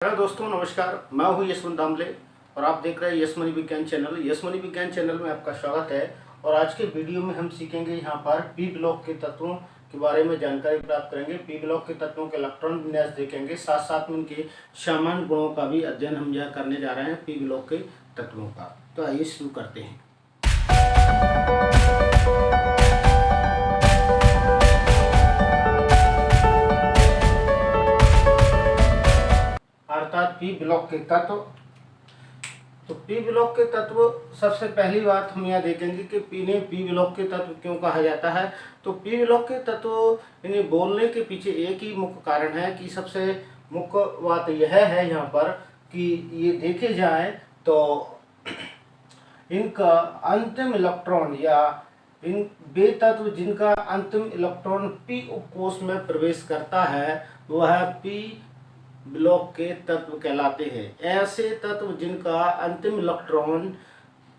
Hello दोस्तों, नमस्कार। मैं हूं यशवंत दामले और आप देख रहे हैं यशमनी विज्ञान चैनल। यशमनी विज्ञान चैनल में आपका स्वागत है। और आज के वीडियो में हम सीखेंगे यहाँ पर पी ब्लॉक के तत्वों के बारे में जानकारी प्राप्त करेंगे। पी ब्लॉक के तत्वों के इलेक्ट्रॉन विन्यास देखेंगे, साथ साथ में उनके सामान्य गुणों का भी अध्ययन हम यह करने जा रहे हैं पी ब्लॉक के तत्वों का। तो आइए शुरू करते हैं। अर्थात पी ब्लॉक के तत्व। तो पी ब्लॉक के तत्व, सबसे पहली बात हम यह देखेंगे कि पी ब्लॉक के तत्व क्यों कहा जाता है। तो पी ब्लॉक के तत्व इन्हें बोलने के पीछे एक ही मुख्य कारण है कि सबसे मुख्य बात यह है यहाँ पर कि ये देखे जाए तो इनका अंतिम इलेक्ट्रॉन या इन वे तत्व जिनका अंतिम इलेक्ट्रॉन पी उपकोष में प्रवेश करता है वह पी ब्लॉक के तत्व कहलाते हैं। ऐसे तत्व जिनका अंतिम इलेक्ट्रॉन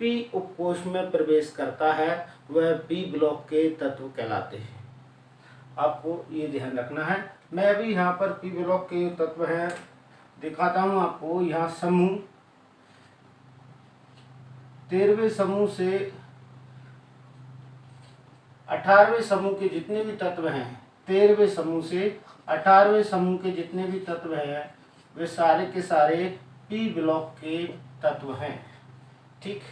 पी उपकोष में प्रवेश करता है वह पी ब्लॉक के तत्व कहलाते हैं। आपको ये ध्यान रखना है। मैं अभी यहाँ पर पी ब्लॉक के तत्व हैं दिखाता हूँ आपको। यहाँ समूह 13वें समूह से 18वें समूह के जितने भी तत्व हैं, 13वें समूह से 18वें समूह के जितने भी तत्व हैं वे सारे के सारे पी ब्लॉक के तत्व हैं। ठीक,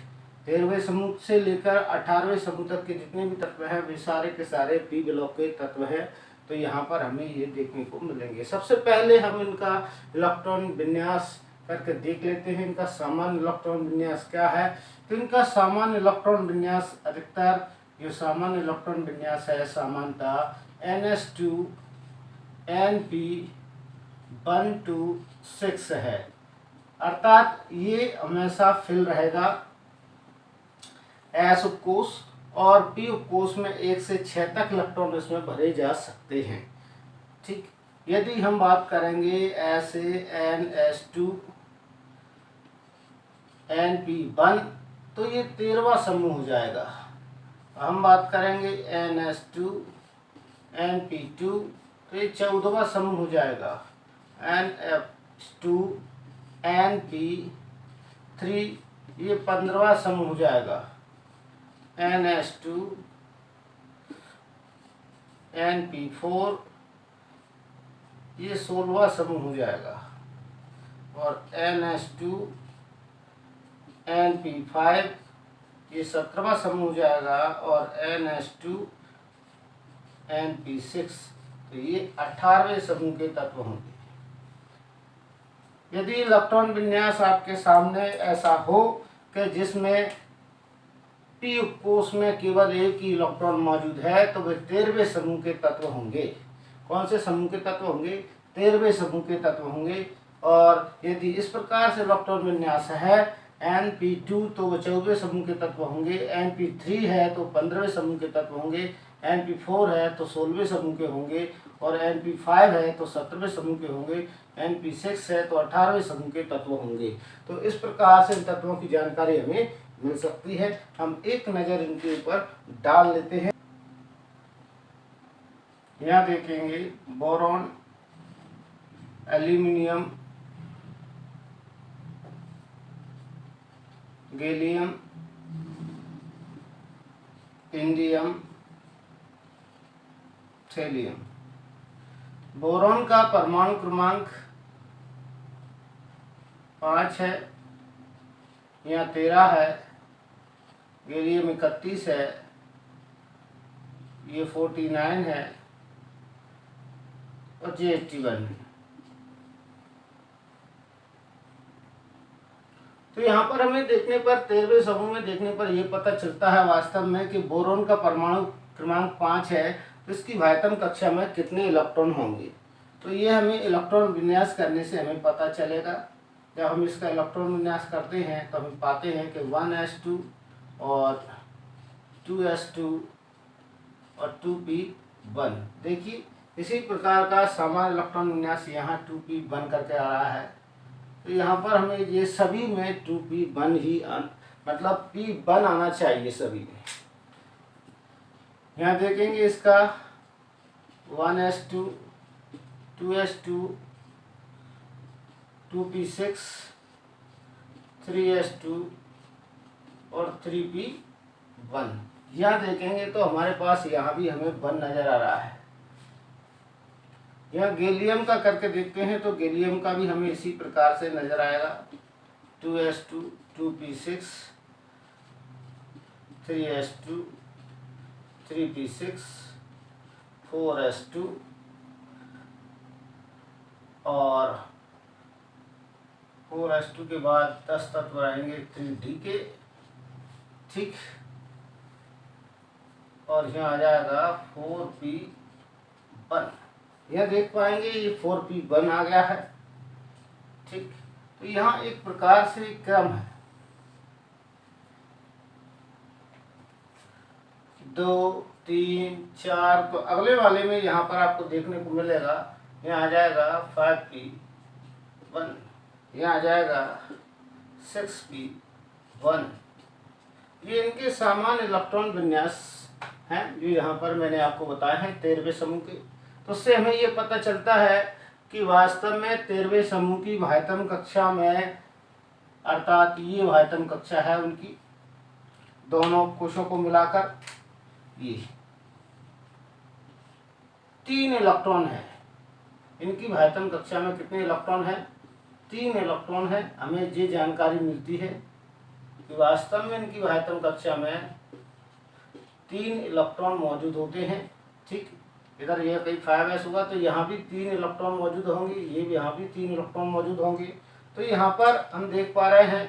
13वें समूह से लेकर 18वें समूह तक के जितने भी तत्व हैं वे सारे के सारे पी ब्लॉक के तत्व हैं। तो यहाँ पर हमें ये देखने को मिलेंगे। सबसे पहले हम इनका इलेक्ट्रॉन विन्यास करके देख लेते हैं। इनका सामान्य इलेक्ट्रॉन विन्यास क्या है। तो इनका सामान्य इलेक्ट्रॉन विन्यास अधिकतर जो सामान्य इलेक्ट्रॉन विन्यास है सामान्यतः NS2 Np126 है। अर्थात ये हमेशा फिल रहेगा S उपकोष और P उपकोष में 1 से 6 तक इलेक्ट्रॉन इसमें भरे जा सकते हैं। ठीक, यदि हम बात करेंगे NS2 Np1 तो ये 13वां समूह हो जाएगा। हम बात करेंगे NS2 Np2 तो ये 14वां समूह हो जाएगा। NF2 Np3 ये 15वां समूह हो जाएगा। NS2 Np4 ये 16वां समूह हो जाएगा। और NS2 Np5 ये 17वां समूह हो जाएगा। और NS2 Np6 तो ये 18वें समूह के तत्व होंगे। यदि इलेक्ट्रॉन विन्यास आपके सामने ऐसा हो कि जिसमें पी उपकोष में केवल एक ही इलेक्ट्रॉन मौजूद है तो वे 13वें समूह के तत्व होंगे। कौन से समूह के तत्व होंगे? 13वें समूह के तत्व होंगे। और यदि इस प्रकार से इलेक्ट्रॉन विन्यास है Np2 तो वो 14वें समूह के तत्व होंगे। Np3 है तो 15वें समूह के तत्व होंगे। Np4 है तो 16वें समूह के होंगे। और Np5 है तो 17वें समूह के होंगे। Np6 है तो 18वें समूह के तत्व होंगे। तो इस प्रकार से इन तत्वों की जानकारी हमें मिल सकती है। हम एक नज़र इनके ऊपर डाल लेते हैं। यहाँ देखेंगे boron, aluminium, gallium, indium, thallium. Boron का परमाणु क्रमांक 5 है, यहाँ 13 है। गैलियम 31 है, ये 49 है। और ये 81 है। तो यहाँ पर हमें देखने पर 13वें समूह में देखने पर यह पता चलता है वास्तव में कि बोरॉन का परमाणु क्रमांक 5 है तो इसकी वायतन कक्षा में कितने इलेक्ट्रॉन होंगे। तो ये हमें इलेक्ट्रॉन विन्यास करने से हमें पता चलेगा। जब हम इसका इलेक्ट्रॉन विन्यास करते हैं तो हम पाते हैं कि 1s2 और 2s2 और 2p1। देखिए इसी प्रकार का सामान्य इलेक्ट्रॉन विन्यास यहाँ 2p1 करके आ रहा है। तो यहाँ पर हमें ये सभी में 2p1 ही मतलब p1 आना चाहिए सभी में। यहाँ देखेंगे इसका 1s2 2s2 2p6, 3s2 और 3p1। यहाँ देखेंगे तो हमारे पास यहाँ भी हमें 1 नज़र आ रहा है। यहाँ गैलियम का करके देखते हैं तो गैलियम का भी हमें इसी प्रकार से नज़र आएगा। 2s2, 2p6, 3s2, 3p6, 4s2 और 4s2 के बाद 10 तत्व रहेंगे 3d के, ठीक। और यहाँ आ जाएगा 4p1। यह देख पाएंगे ये 4p1 आ गया है, ठीक। तो यहाँ एक प्रकार से क्रम है, 2, 3, 4। तो अगले वाले में यहाँ पर आपको देखने को मिलेगा, यहाँ आ जाएगा 5p1, यहाँ आ जाएगा 6p1। ये इनके सामान्य इलेक्ट्रॉन विन्यास हैं जो यहाँ पर मैंने आपको बताए हैं 13वें समूह के। तो उससे हमें ये पता चलता है कि वास्तव में 13वें समूह की वाह्यतम कक्षा में, अर्थात ये वाह्यतम कक्षा है उनकी, दोनों कोशों को मिलाकर ये 3 इलेक्ट्रॉन है। इनकी वाह्यतम कक्षा में कितने इलेक्ट्रॉन है? 3 इलेक्ट्रॉन है। हमें ये जानकारी मिलती है कि वास्तव में इनकी वाह्यतम कक्षा में 3 इलेक्ट्रॉन मौजूद होते हैं, ठीक। इधर यह कहीं 5s होगा तो यहाँ भी 3 इलेक्ट्रॉन मौजूद होंगे, ये भी यहाँ भी 3 इलेक्ट्रॉन मौजूद होंगे। तो यहाँ पर हम देख पा रहे हैं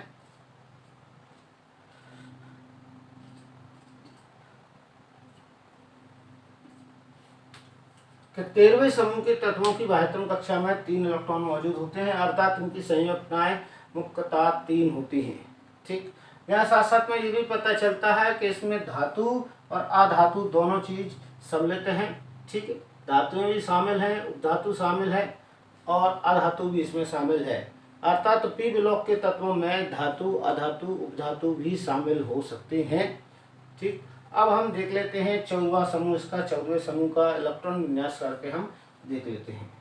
कि 13वें समूह के तत्वों की वाह्यतम कक्षा में 3 इलेक्ट्रॉन मौजूद होते हैं, अर्थात इनकी संयोजकताएं मुख्यतः 3 होती हैं, ठीक। यहाँ साथ साथ में ये भी पता चलता है कि इसमें धातु और अधातु दोनों चीज सम्मिलित हैं, ठीक है। धातुएं भी शामिल हैं, उपधातु शामिल है और अधातु भी इसमें शामिल है, अर्थात पी ब्लॉक के तत्वों में धातु, अधातु, उपधातु भी शामिल हो सकते हैं, ठीक। अब हम देख लेते हैं 14वां समूह, इसका 14वें समूह का इलेक्ट्रॉन विन्यास करके हम देख लेते हैं।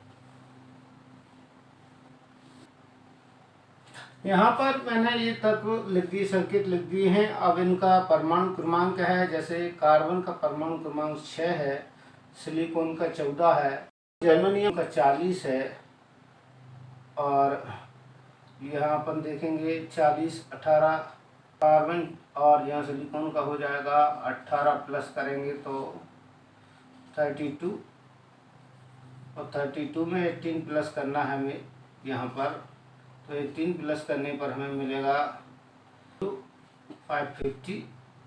यहाँ पर मैंने ये तत्व लिख दिए, संकेत लिख दिए हैं। अब इनका परमाणु क्रमांक है, जैसे कार्बन का परमाणु क्रमांक 6 है, सिलिकॉन का 14 है, जर्मेनियम का 40 है और यहाँ अपन देखेंगे 40, 18 कार्बन और यहाँ सिलिकॉन का हो जाएगा 18 प्लस करेंगे तो 32 और 32 में 18 प्लस करना है हमें यहाँ पर, तो 18 प्लस करने पर हमें मिलेगा 550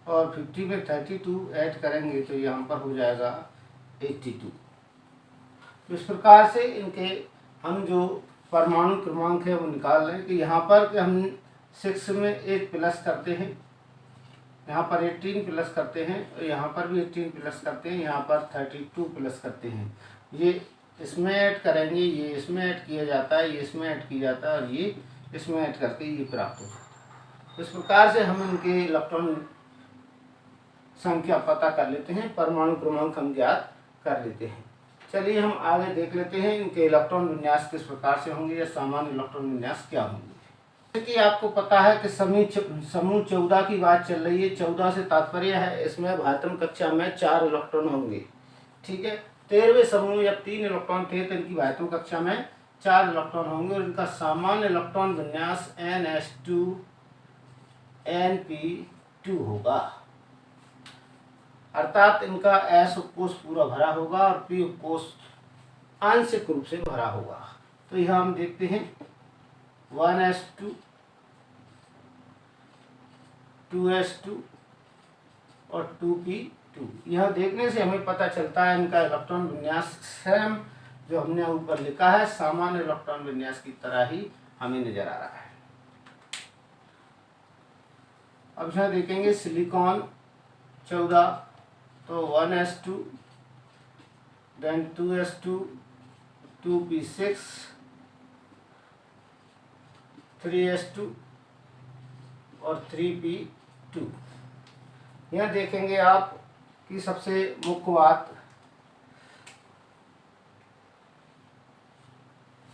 और 50 में 32 ऐड करेंगे तो यहाँ पर हो जाएगा 82। इस प्रकार से इनके हम जो परमाणु क्रमांक है वो निकाल रहे हैं कि यहाँ पर हम 6 में 8 प्लस करते हैं, यहाँ पर 18 प्लस करते हैं और यहाँ पर भी 18 प्लस करते हैं, यहाँ पर 32 प्लस करते हैं। ये इसमें ऐड करेंगे, ये इसमें ऐड किया जाता है, ये इसमें ऐड किया जाता है और ये इसमें ऐड करके ये प्राप्त हो जाता है। इस प्रकार से हम इनके इलेक्ट्रॉन संख्या पता कर लेते हैं, परमाणु क्रमांक हम ज्ञात कर लेते हैं। चलिए हम आगे देख लेते हैं इनके इलेक्ट्रॉन विन्यास किस प्रकार से होंगे या सामान्य इलेक्ट्रॉन विन्यास क्या होंगे। जैसे कि आपको पता है कि समूह 14 की बात चल रही है। 14 से तात्पर्य है इसमें वाह्यतम कक्षा में 4 इलेक्ट्रॉन होंगे, ठीक है। 13वें समूह में जब 3 इलेक्ट्रॉन थे तो इनकी वाह्यतम कक्षा में 4 इलेक्ट्रॉन होंगे और इनका सामान्य इलेक्ट्रॉन विन्यास NS2 NP2 होगा, अर्थात इनका S उपकोष पूरा भरा होगा और P उपकोष आंशिक रूप से भरा होगा। तो यहाँ हम देखते हैं 1s2, 2s2 और 2p2। यह देखने से हमें पता चलता है इनका इलेक्ट्रॉन विन्यास सेम जो हमने ऊपर लिखा है सामान्य इलेक्ट्रॉन विन्यास की तरह ही हमें नजर आ रहा है। अब यहाँ देखेंगे सिलिकॉन 14, तो 1s2, then 2s2, 2p6, 3s2 और 3p2। यहाँ देखेंगे आप कि सबसे मुख्य बात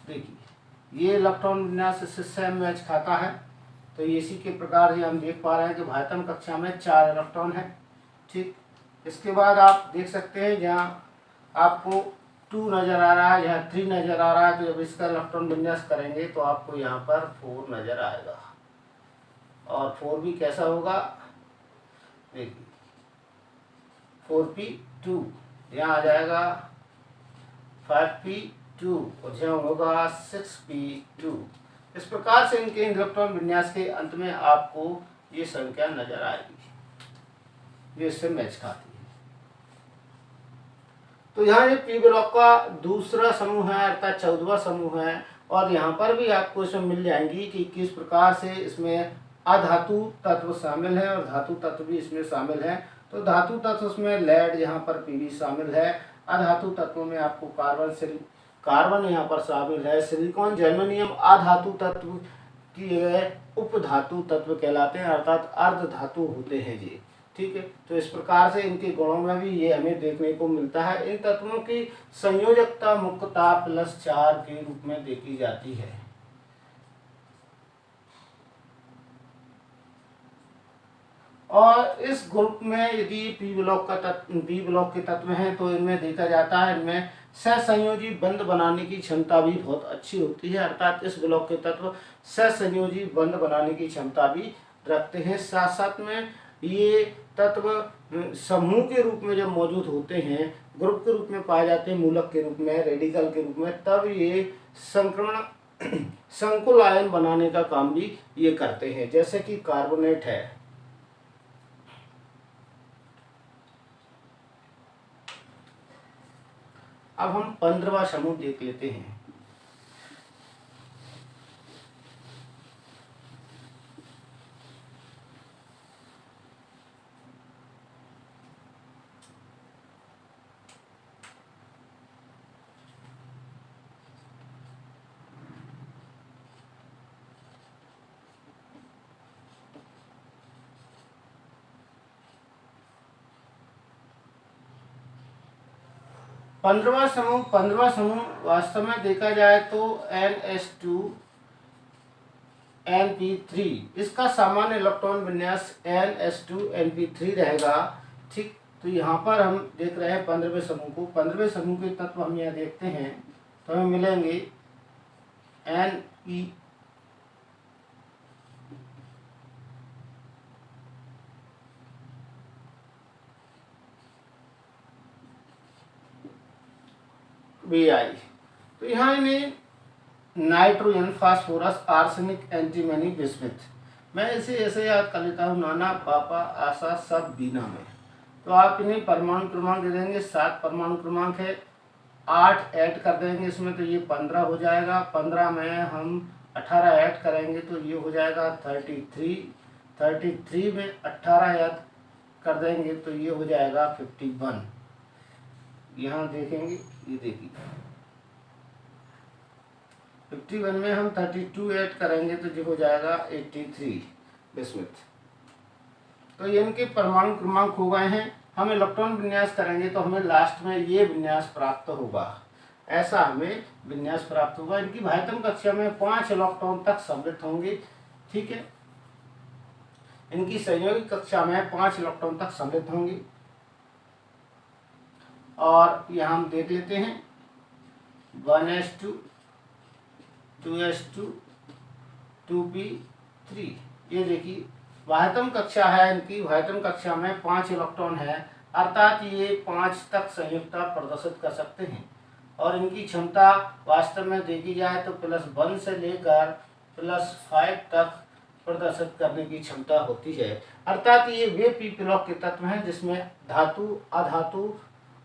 देखिए, ये इलेक्ट्रॉन विन्यास इससे सेम मैच खाता है। तो इसी के प्रकार से हम देख पा रहे हैं कि भायतम कक्षा में 4 इलेक्ट्रॉन है। ठीक, इसके बाद आप देख सकते हैं जहाँ आपको 2 नज़र आ रहा है, यहाँ 3 नज़र आ रहा है, तो जब इसका इलेक्ट्रॉन विन्यास करेंगे तो आपको यहाँ पर 4 नज़र आएगा। और 4 भी कैसा होगा, देखिए 4p2, यहाँ आ जाएगा 5p2 और यहाँ होगा 6p2। इस प्रकार से इनके इलेक्ट्रॉन विन्यास के अंत में आपको ये संख्या नजर आएगी, ये इससे मैच खाती है। तो यहाँ ये पी ब्लॉक का दूसरा समूह है, अर्थात 14वां समूह है। और यहाँ पर भी आपको इसमें मिल जाएंगी कि किस प्रकार से इसमें अधातु तत्व शामिल है और धातु तत्व भी इसमें शामिल है। तो धातु तत्व उसमें लेड यहाँ पर पीवी शामिल है। अधातु तत्वों में आपको कार्बन यहाँ पर शामिल है। सिलिकॉन, जर्मेनियम अधातु तत्व की जगह उपधातु तत्व कहलाते हैं, अर्थात अर्ध धातु होते हैं ये। ठीक है, तो इस प्रकार से इनके गुणों में भी ये हमें देखने को मिलता है। इन तत्वों की संयोजकता मुख्यतः +4 के रूप में देखी जाती है। और इस ग्रुप में यदि पी ब्लॉक के तत्व हैं तो इनमें देखा जाता है इनमें सहसंयोजी बंध बनाने की क्षमता भी बहुत अच्छी होती है, अर्थात इस ब्लॉक के तत्व सहसंयोजी बंध बनाने की क्षमता भी रखते हैं। साथ साथ में ये तत्व समूह के रूप में जब मौजूद होते हैं, ग्रुप के रूप में पाए जाते हैं, मूलक के रूप में, रेडिकल के रूप में, तब ये संक्रमण संकुल आयन बनाने का काम भी ये करते हैं, जैसे कि कार्बोनेट है। अब हम 15वां समूह देख लेते हैं। पंद्रहवां समूह वास्तव में देखा जाए तो NH2NP3, इसका सामान्य इलेक्ट्रॉन विन्यास NH2NP3 रहेगा। ठीक, तो यहाँ पर हम देख रहे हैं 15वें समूह को। 15वें समूह के तत्व हम यहाँ देखते हैं तो हमें मिलेंगे Ne Bi। तो यहाँ इन्हें nitrogen, phosphorus, arsenic, antimony, bismuth, मैं इसे ऐसे याद कर लेता हूँ, नाना, पापा, आशा, सब बीना में। तो आप इन्हें परमाणु क्रमांक दे देंगे, 7 परमाणु क्रमांक है, 8 ऐड कर देंगे इसमें तो ये 15 हो जाएगा। 15 में हम 18 ऐड करेंगे तो ये हो जाएगा 33। 33 में 18 ऐड कर देंगे तो ये हो जाएगा 51। यहाँ देखेंगे, ये देखिए 51 में हम 32 ऐड करेंगे तो ये हो जाएगा 83 बिस्मिथ। तो ये इनके परमाणु क्रमांक हो गए हैं। हम इलेक्ट्रॉन विन्यास करेंगे तो हमें लास्ट में ये विन्यास प्राप्त होगा, ऐसा हमें विन्यास प्राप्त होगा। इनकी भायतम कक्षा में 5 इलेक्ट्रॉन तक सम्मिलित होंगे। ठीक है, इनकी संयोगिक कक्षा में 5 इलेक्ट्रॉन तक सम्मिलित होंगे। और यहाँ हम देख लेते हैं 1s2, 2s2, 2p3। ये देखिए भायतम कक्षा है, इनकी भायतम कक्षा में 5 इलेक्ट्रॉन है, अर्थात ये 5 तक संयुक्तता प्रदर्शित कर सकते हैं। और इनकी क्षमता वास्तव में देखी जाए तो +1 से लेकर +5 तक प्रदर्शित करने की क्षमता होती है। अर्थात ये वे पी ब्लॉक के तत्व हैं जिसमें धातु, अधातु,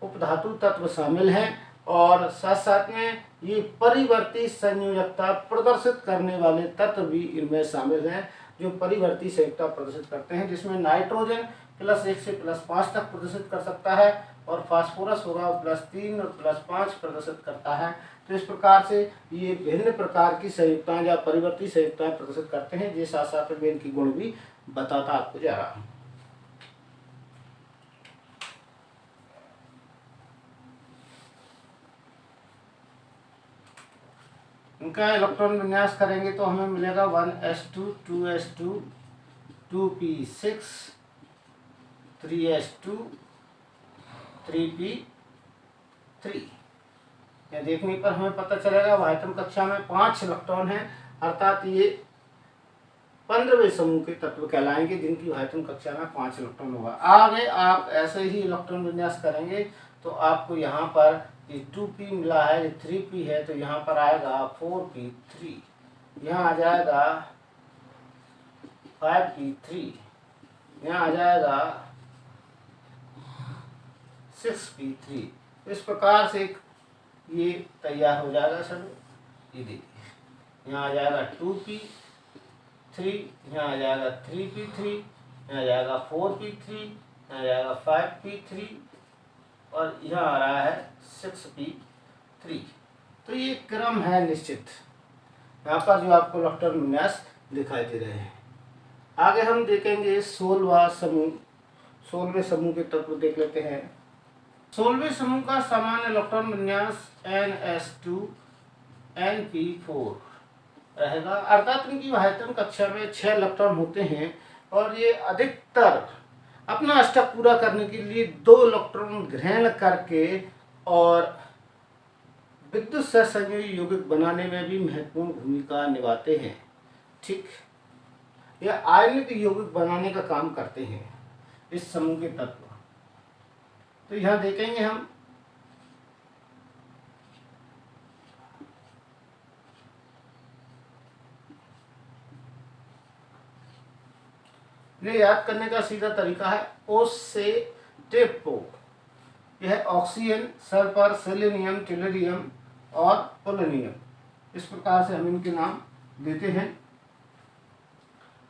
उपधातु तत्व शामिल हैं और साथ साथ में ये परिवर्ती संयोजकता प्रदर्शित करने वाले तत्व भी इनमें शामिल हैं, जो परिवर्ती संयोजकता प्रदर्शित करते हैं, जिसमें नाइट्रोजन +1 से +5 तक प्रदर्शित कर सकता है और फास्फोरस होगा +3 और +5 प्रदर्शित करता है। तो इस प्रकार से ये भिन्न प्रकार की संयुक्ताएं या परिवर्ती संयुक्ताएं प्रदर्शित करते हैं। ये साथ साथ में इनकी गुण भी बताता आपको जा रहा हूँ। इनका इलेक्ट्रॉन विन्यास करेंगे तो हमें मिलेगा 1s2 2s2 2p6 3s2 3p3। यह देखने पर हमें पता चलेगा वायतम कक्षा में 5 इलेक्ट्रॉन हैं, अर्थात ये 15वें समूह के तत्व कहलाएंगे जिनकी वायतम कक्षा में 5 इलेक्ट्रॉन होगा। आगे आप ऐसे ही इलेक्ट्रॉन विन्यास करेंगे तो आपको यहाँ पर ये 2p मिला है, ये 3p है, तो यहाँ पर आएगा 4p3, यहाँ आ जाएगा 5p3, यहाँ आ जाएगा 6p3। इस प्रकार से ये तैयार हो जाएगा सर। ये देखिए यहाँ आ जाएगा 2p3, यहाँ आ जाएगा 3p3, यहाँ आ जाएगा 4p3, यहाँ आ जाएगा 5p3 और यहाँ आ रहा है 6p3। तो ये क्रम है निश्चित, यहाँ पर जो आपको इलेक्ट्रॉन विन्यास दिखाई दे रहे हैं। आगे हम देखेंगे 16वां समूह। 16वें समूह के तत्व देख लेते हैं। 16वें समूह का सामान्य इलेक्ट्रॉन विन्यास ns2 np4 रहेगा, अर्थात इनकी वायतन कक्षा में 6 इलेक्ट्रॉन होते हैं और ये अधिकतर अपना अष्टक पूरा करने के लिए 2 इलेक्ट्रॉन ग्रहण करके और विद्युत सहसंयोजी यौगिक बनाने में भी महत्वपूर्ण भूमिका निभाते हैं। ठीक, यह आयनिक यौगिक बनाने का काम करते हैं इस समूह के तत्व। तो यहाँ देखेंगे हम इन्हें याद करने का सीधा तरीका है ओस से टेपो। यह ऑक्सीजन, सल्फर, सेलेनियम, टेलुरियम और पोलोनियम, इस प्रकार से हम इनके नाम देते हैं।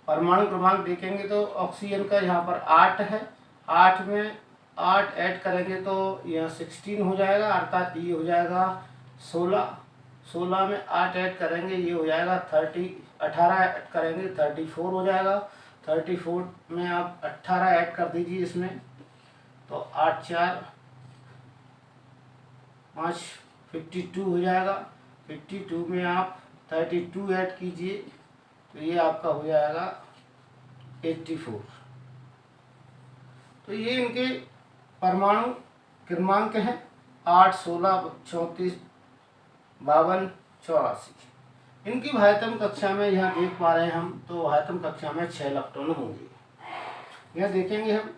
परमाणु क्रमांक देखेंगे तो ऑक्सीजन का यहाँ पर 8 है, 8 में 8 ऐड करेंगे तो यह 16 हो जाएगा, अर्थात ये हो जाएगा 16। 16 में 8 ऐड करेंगे ये हो जाएगा 30, 18 ऐड करेंगे 34 हो जाएगा। 34 में आप 18 ऐड कर दीजिए इसमें, तो 8 4 5 52 हो जाएगा। 52 में आप 32 ऐड कीजिए तो ये आपका हो जाएगा 84। तो ये इनके परमाणु क्रमांक हैं 8 16 34 52 84। इनकी वायतम कक्षा में यहाँ देख पा रहे हैं हम, तो वायतम कक्षा में 6 इलेक्ट्रॉन होंगे। यह देखेंगे हम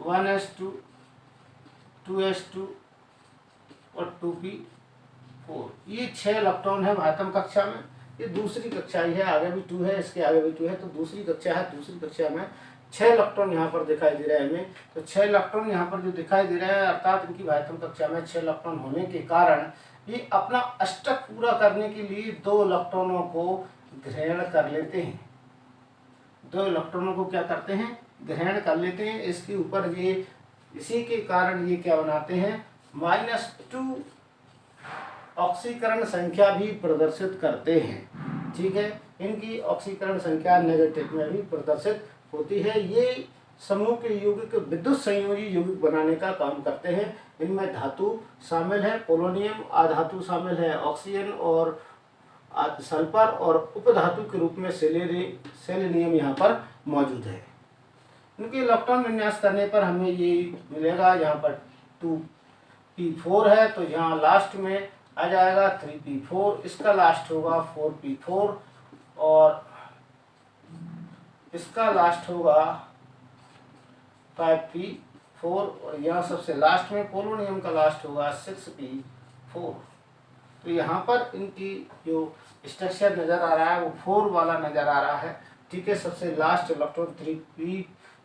1s2 2s2 और 2p4, ये 6 इलेक्ट्रॉन है वायतम कक्षा में। ये दूसरी कक्षा ही है, आगे भी 2 है, इसके आगे भी 2 है, तो दूसरी कक्षा है। दूसरी कक्षा में 6 इलेक्ट्रॉन यहाँ पर दिखाई दे रहे हैं हमें। तो 6 इलेक्ट्रॉन यहाँ पर जो दिखाई दे रहे हैं, अर्थात इनकी वायतम कक्षा में 6 इलेक्ट्रॉन होने के कारण ये अपना अष्टक पूरा करने के लिए 2 इलेक्ट्रॉनों को ग्रहण कर लेते हैं। 2 इलेक्ट्रॉनों को क्या करते हैं, ग्रहण कर लेते हैं। इसके ऊपर ये इसी के कारण ये क्या बनाते हैं, -2 ऑक्सीकरण संख्या भी प्रदर्शित करते हैं। ठीक है, इनकी ऑक्सीकरण संख्या नेगेटिव में भी प्रदर्शित होती है। ये समूह के यौगिक विद्युत संयोजी यौगिक बनाने का काम करते हैं। इनमें धातु शामिल है, पोलोनियम, अधातु शामिल है, ऑक्सीजन और सल्फर, और उपधातु के रूप में सेलेनियम यहाँ पर मौजूद है। इनके इलेक्ट्रॉन विन्यास करने पर हमें ये मिलेगा, यहाँ पर 2p4 है तो यहाँ लास्ट में आ जाएगा 3p4, इसका लास्ट होगा 4p4 और इसका लास्ट होगा 5p4 और यहाँ सबसे लास्ट में पोलोनियम का लास्ट होगा 6p4। तो यहाँ पर इनकी जो स्ट्रक्चर नज़र आ रहा है वो 4 वाला नज़र आ रहा है। ठीक है, सबसे लास्ट इलेक्ट्रॉन 3p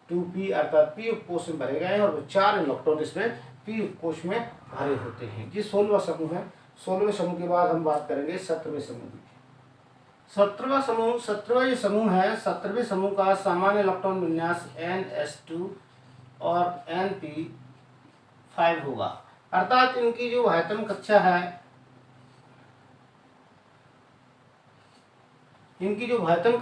2p अर्थात p उपकोष में भरे गए हैं और 4 इलेक्ट्रॉन इसमें p उपकोष में भरे होते हैं। ये 16वां समूह है। 16वें समूह के बाद हम बात करेंगे 17वें समूह की। 17वां समूह 17वां समूह है। 17वें समूह का सामान्य इलेक्ट्रॉन विन्यास ns2 और np5 होगा, अर्थात इनकी जो वायतम कक्षा है, इनकी जो वायतम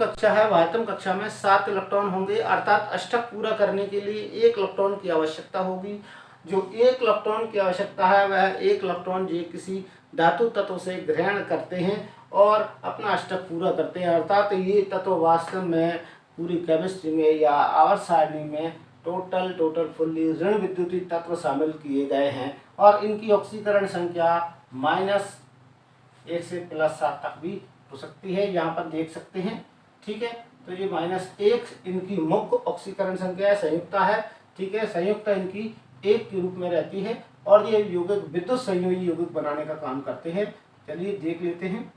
कक्षा में 7 इलेक्ट्रॉन होंगे, अर्थात अष्टक पूरा करने के लिए 1 इलेक्ट्रॉन की आवश्यकता होगी। जो 1 इलेक्ट्रॉन की आवश्यकता है वह 1 इलेक्ट्रॉन जो किसी धातु तत्व से ग्रहण करते हैं और अपना अष्टक पूरा करते हैं। अर्थात ये तत्व वास्तव में पूरी केमिस्ट्री में या आवर्त सारणी में टोटल फुल्ली ऋण विद्युतीय तत्व शामिल किए गए हैं और इनकी ऑक्सीकरण संख्या -1 से +7 तक भी हो सकती है, यहाँ पर देख सकते हैं। ठीक है, तो ये -1 इनकी मुख्य ऑक्सीकरण संख्या है, संयुक्ता है। ठीक है, संयुक्ता इनकी 1 के रूप में रहती है और ये यौगिक विद्युत संयोजी यौगिक बनाने का काम करते हैं। चलिए देख लेते हैं।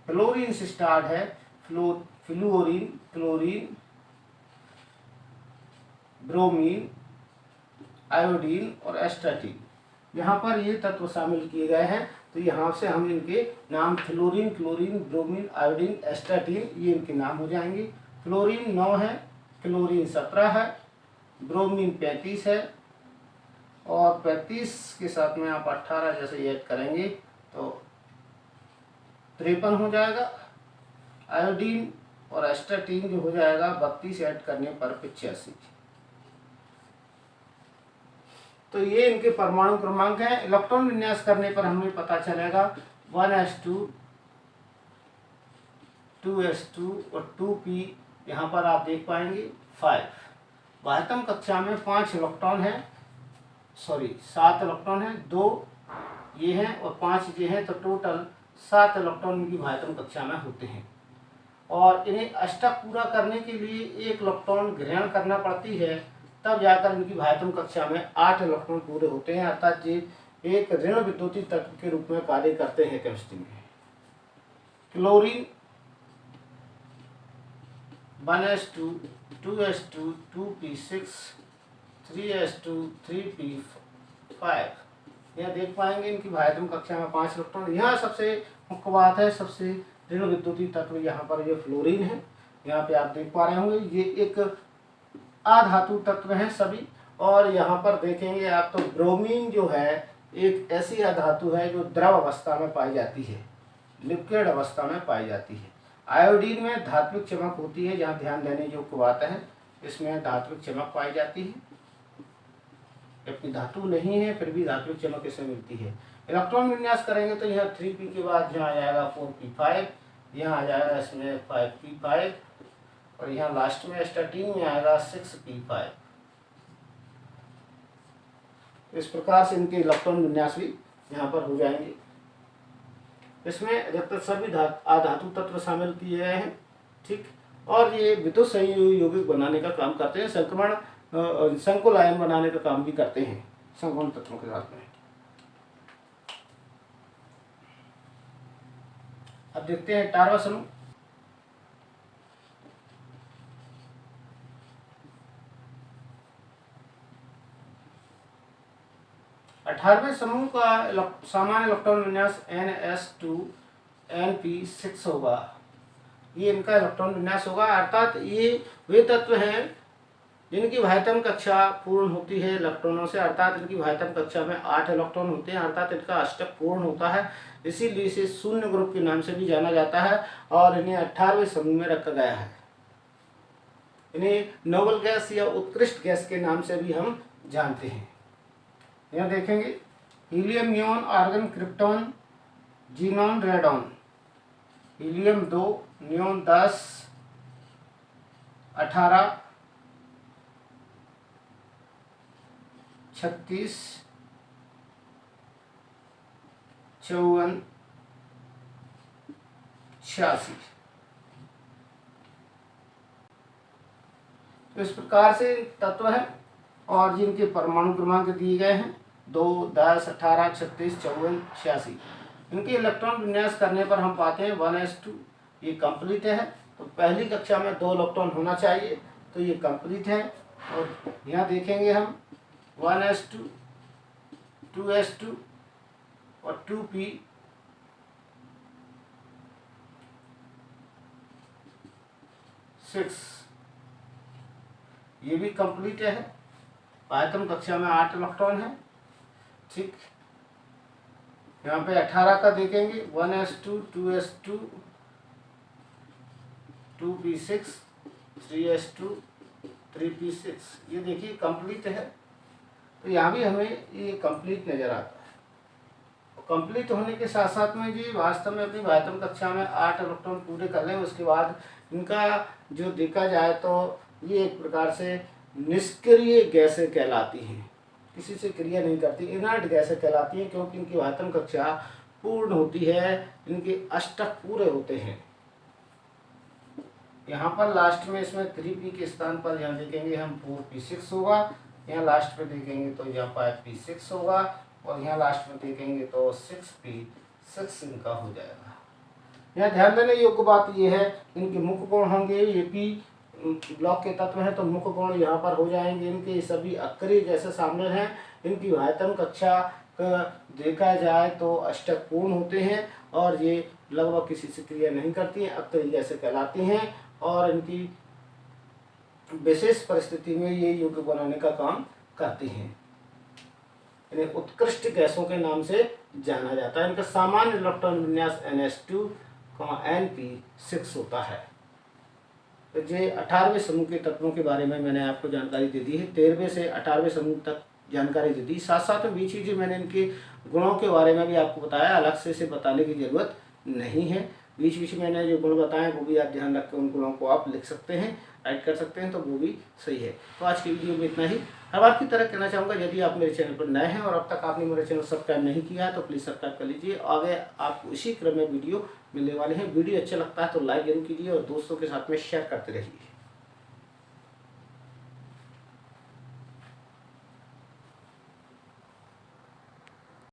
फ्लोरीन से स्टार्ट है, फ्लोरीन, क्लोरीन, ब्रोमीन, आयोडीन और एस्टाटीन, यहाँ पर ये तत्व शामिल किए गए हैं। तो यहाँ से हम इनके नाम fluorine, chlorine, bromine, iodine, astatine, ये इनके नाम हो जाएंगे। फ्लोरीन 9 है, क्लोरीन 17 है, ब्रोमीन 35 है और 35 के साथ में आप 18 जैसे ऐड करेंगे तो 53 हो जाएगा। आयोडीन और एस्टाटीन जो हो जाएगा 32 ऐड करने पर 85। तो ये इनके परमाणु क्रमांक हैं। इलेक्ट्रॉन विन्यास करने पर हमें पता चलेगा 1s2, 2s2 और 2p, यहाँ पर आप देख पाएंगे 5। बाह्यतम कक्षा में 5 इलेक्ट्रॉन है, 7 इलेक्ट्रॉन है, 2 ये हैं और 5 ये हैं, तो टोटल 7 इलेक्ट्रॉन इनकी बाह्यतम कक्षा में होते हैं। और इन्हें अष्टक पूरा करने के लिए 1 इलेक्ट्रॉन ग्रहण करना पड़ती है, तब जाकर इनकी बाह्यतम कक्षा में 8 इलेक्ट्रॉन पूरे होते हैं। अर्थात ये एक ऋण विद्युतीय तत्व के रूप में कार्य करते हैं केमिस्ट्री में। Chlorine 1s2, 2s2, 2p6, 3s2, 3p5, यह देख पाएंगे इनकी बाह्यतम कक्षा में 5 इलेक्ट्रॉन। यह सबसे मुख्य बात है, सबसे ऋण विद्युतीय तत्व यहाँ पर ये फ्लोरीन है। यहाँ पे आप देख पा रहे होंगे ये एक अधातु तत्व हैं सभी। और यहाँ पर देखेंगे आप तो ब्रोमीन जो है एक ऐसी अधातु है जो द्रव अवस्था में पाई जाती है, लिक्विड अवस्था में पाई जाती है। आयोडीन में धात्विक चमक होती है, जहाँ ध्यान देने योग्य बात है, इसमें धात्विक चमक पाई जाती है, जबकि धातु नहीं है फिर भी धात्विक चमक इसमें मिलती है। इलेक्ट्रॉन विन्यास करेंगे तो यहाँ 3p के बाद यहाँ आ जाएगा 4p5, यहाँ आ जाएगा इसमें 5p5 और यहाँ लास्ट में एस्टाटीन में आएगा 6p5। इस प्रकार से इनके इलेक्ट्रॉन विन्यास भी यहाँ पर हो जाएंगे। इसमें जब तक सभी अधातु तत्व शामिल किए गए हैं। ठीक, और ये विद्युत संयोजी यौगिक बनाने का काम करते हैं, संक्रमण संकुल आयन बनाने का काम भी करते हैं संगुण तत्वों के साथ में। अब देखते हैं 18वां समूह। अठारहवें समूह का सामान्य इलेक्ट्रॉन विन्यास ns2np6 होगा। ये इनका इलेक्ट्रॉन विन्यास होगा। अर्थात ये वे तत्व हैं जिनकी बाह्यतम कक्षा पूर्ण होती है इलेक्ट्रॉनों से। अर्थात इनकी बाह्यतम कक्षा में 8 इलेक्ट्रॉन होते हैं, अर्थात इनका अष्टक पूर्ण होता है। इसीलिए इसे शून्य ग्रुप के नाम से भी जाना जाता है और इन्हें 18वें समूह में रखा गया है। इन्हें नोबल गैस या उत्कृष्ट गैस के नाम से भी हम जानते हैं। यह देखेंगे helium, neon, argon, krypton, xenon, radon. Helium 2, neon 10, 18, 36, 54, 86। तो इस प्रकार से तत्व है और जिनके परमाणु क्रमांक दिए गए हैं 2, 10, 18, 36, 54, 86। इनके इलेक्ट्रॉन विन्यास करने पर हम पाते हैं 1s2 ये कंप्लीट है। तो पहली कक्षा में 2 इलेक्ट्रॉन होना चाहिए, तो ये कंप्लीट है। और यहाँ देखेंगे हम 1s2, 2s2 और 2p6 ये भी कंप्लीट है। बाह्यतम कक्षा में 8 इलेक्ट्रॉन है। ठीक, यहाँ पे 18 का देखेंगे 1s2, 2s2, 2p6, 3s2, 3p6 ये देखिए कंप्लीट है। तो यहाँ भी हमें ये कंप्लीट नज़र आता है। कंप्लीट होने के साथ साथ में जी वास्तव में अपनी 12वीं कक्षा में 8 इलेक्ट्रॉन पूरे कर लें, उसके बाद इनका जो देखा जाए तो ये एक प्रकार से निष्क्रिय गैसें कहलाती हैं, किसी से क्रिया नहीं करती, इनर्ट गैसें कहलाती हैं, क्योंकि इनकी 12वीं कक्षा पूर्ण होती है, इनके अष्टक पूरे होते हैं। यहाँ पर लास्ट में इसमें 3p के स्थान पर यहाँ देखेंगे हम 4p6 होगा, यहाँ लास्ट में देखेंगे तो यहाँ 5p6 होगा, और यहाँ लास्ट में देखेंगे तो 6p6 इनका हो जाएगा। यहाँ ध्यान देने योग्य बात ये है, इनके मुख्य कोण होंगे, ये p ब्लॉक के तत्व हैं तो मुख्य कोण यहाँ पर हो जाएंगे, इनके सभी अक्रिय जैसे शामिल हैं। इनकी 12वीं कक्षा का देखा जाए तो अष्टक पूर्ण होते हैं, और ये लगभग किसी से क्रिया नहीं करती हैं, अक्रिय जैसे कहलाती हैं, और इनकी विशेष परिस्थिति में ये यौगिक बनाने का काम करती हैं। इन्हें उत्कृष्ट गैसों के नाम से जाना जाता है। इनका सामान्य इलेक्ट्रॉन विन्यास NH2, Np6 होता है। तो ये 18वें समूह के तत्वों के बारे में मैंने आपको जानकारी दे दी है, 13वें से 18वें समूह तक जानकारी दे दी। साथ साथ में बीच बीच मैंने इनके गुणों के बारे में भी आपको बताया, अलग से इसे बताने की जरूरत नहीं है। बीच बीच में मैंने जो गुण बताए वो भी आप ध्यान रख के उन गुणों को आप लिख सकते हैं, ऐड कर सकते हैं, तो वो भी सही है। तो आज की वीडियो में इतना ही। हर बार की तरह कहना चाहूँगा, यदि आप मेरे चैनल पर नए हैं और अब तक आपने मेरे चैनल सब्सक्राइब नहीं किया है तो प्लीज़ सब्सक्राइब कर लीजिए। आगे आपको इसी क्रम में वीडियो मिलने वाले हैं। वीडियो अच्छा लगता है तो लाइक जरूर कीजिए और दोस्तों के साथ में शेयर करते रहिए।